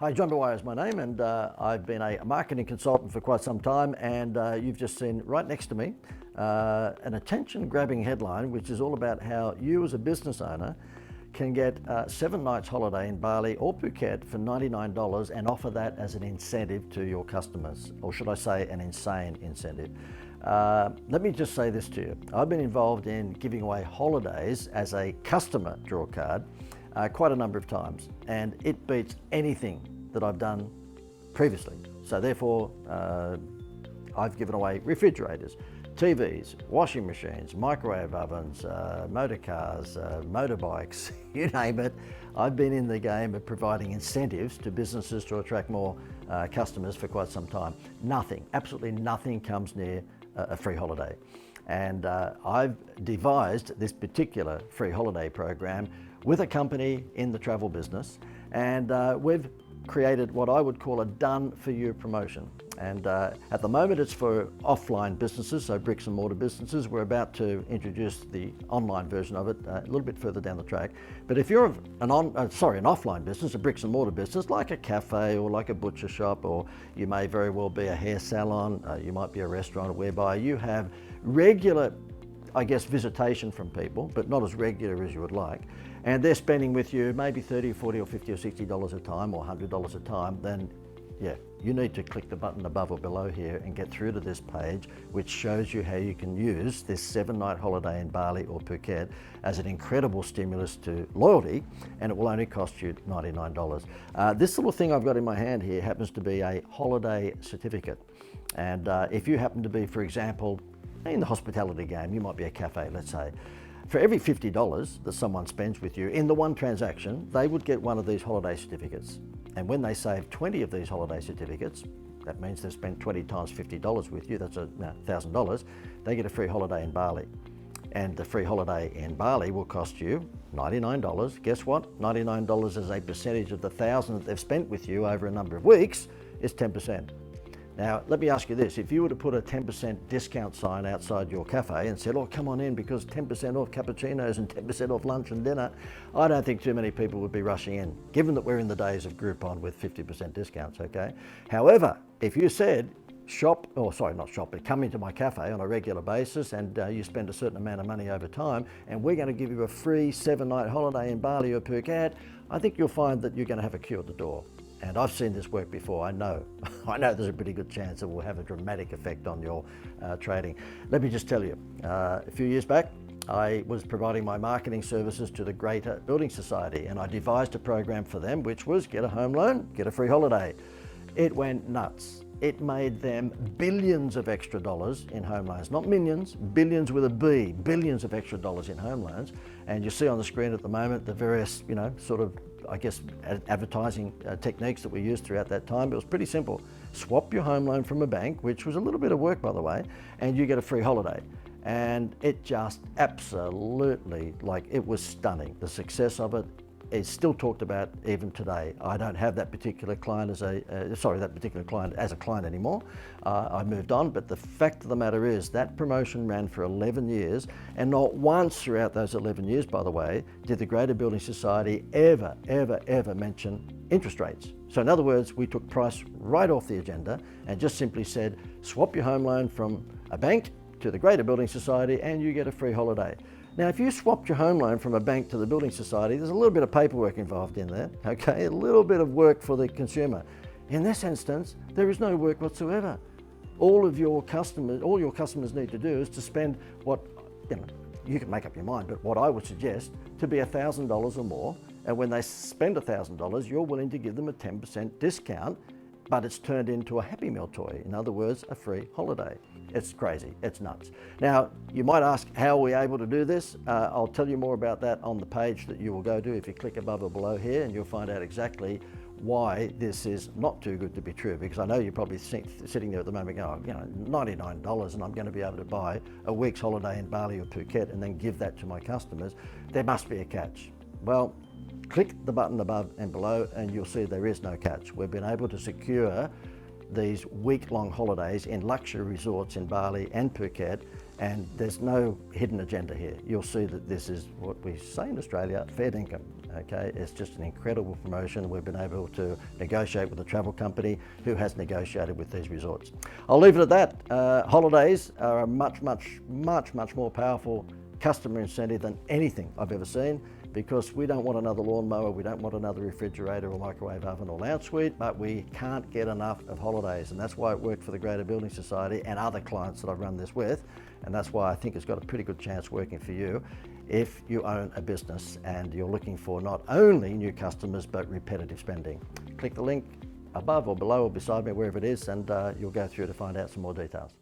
Hi, John Dwyer is my name, and I've been a marketing consultant for quite some time, and you've just seen right next to me an attention-grabbing headline which is all about how you as a business owner can get 7 nights holiday in Bali or Phuket for $99 and offer that as an incentive to your customers, or should I say an insane incentive. Let me just say this to you. I've been involved in giving away holidays as a customer draw card quite a number of times, and it beats anything that I've done previously. So therefore, I've given away refrigerators, TVs, washing machines, microwave ovens, motor cars, motorbikes, you name it. I've been in the game of providing incentives to businesses to attract more customers for quite some time. Nothing, absolutely nothing comes near a free holiday. And I've devised this particular free holiday program with a company in the travel business, and we've created what I would call a done-for-you promotion. And at the moment it's for offline businesses, so bricks and mortar businesses. We're about to introduce the online version of it a little bit further down the track. But if you're an offline business, a bricks and mortar business, like a cafe or like a butcher shop, or you may very well be a hair salon, you might be a restaurant whereby you have regular, I guess, visitation from people, but not as regular as you would like, and they're spending with you maybe $30, $40 or $50 or $60 a time or $100 a time, then yeah, you need to click the button above or below here and get through to this page, which shows you how you can use this 7-night holiday in Bali or Phuket as an incredible stimulus to loyalty, and it will only cost you $99. This little thing I've got in my hand here happens to be a holiday certificate. And if you happen to be, for example, in the hospitality game, you might be a cafe, let's say. For every $50 that someone spends with you in the one transaction, they would get one of these holiday certificates. And when they save 20 of these holiday certificates, that means they've spent 20 times $50 with you, that's $1,000, they get a free holiday in Bali. And the free holiday in Bali will cost you $99. Guess what? $99 as a percentage of the $1,000 that they've spent with you over a number of weeks is 10%. Now, let me ask you this. If you were to put a 10% discount sign outside your cafe and said, oh, come on in because 10% off cappuccinos and 10% off lunch and dinner, I don't think too many people would be rushing in, given that we're in the days of Groupon with 50% discounts, okay? However, if you said, come into my cafe on a regular basis and you spend a certain amount of money over time, and we're going to give you a free 7-night holiday in Bali or Phuket, I think you'll find that you're going to have a queue at the door. And I've seen this work before, I know. I know there's a pretty good chance it will have a dramatic effect on your trading. Let me just tell you, a few years back, I was providing my marketing services to the Greater Building Society, and I devised a program for them, which was get a home loan, get a free holiday. It went nuts. It made them billions of extra dollars in home loans, not millions, billions with a B, billions of extra dollars in home loans. And you see on the screen at the moment the various, sort of, I guess, advertising techniques that we used throughout that time. It was pretty simple. Swap your home loan from a bank, which was a little bit of work, by the way, and you get a free holiday. And it just absolutely, it was stunning. The success of it is still talked about even today. I don't have that particular client as a client anymore. I moved on, but the fact of the matter is that promotion ran for 11 years, and not once throughout those 11 years, by the way, did the Greater Building Society ever mention interest rates. So in other words, we took price right off the agenda and just simply said, swap your home loan from a bank to the Greater Building Society and you get a free holiday. Now, if you swapped your home loan from a bank to the Building Society, there's a little bit of paperwork involved in there, okay? A little bit of work for the consumer. In this instance, there is no work whatsoever. All your customers need to do is to spend what, you can make up your mind, but what I would suggest to be $1,000 or more, and when they spend $1,000, you're willing to give them a 10% discount, but it's turned into a Happy Meal toy. In other words, a free holiday. It's crazy, it's nuts. Now, you might ask, how are we able to do this? I'll tell you more about that on the page that you will go to if you click above or below here, and you'll find out exactly why this is not too good to be true, because I know you're probably sitting there at the moment going, $99 and I'm going to be able to buy a week's holiday in Bali or Phuket and then give that to my customers. There must be a catch. Well, click the button above and below and you'll see there is no catch. We've been able to secure these week-long holidays in luxury resorts in Bali and Phuket, and there's no hidden agenda here. You'll see that this is what we say in Australia, fair dinkum. Okay, it's just an incredible promotion. We've been able to negotiate with a travel company who has negotiated with these resorts. I'll leave it at that. Holidays are a much more powerful customer incentive than anything I've ever seen, because we don't want another lawnmower, we don't want another refrigerator or microwave oven or lounge suite, but we can't get enough of holidays. And that's why it worked for the Greater Building Society and other clients that I've run this with. And that's why I think it's got a pretty good chance working for you if you own a business and you're looking for not only new customers, but repetitive spending. Click the link above or below or beside me, wherever it is, and you'll go through to find out some more details.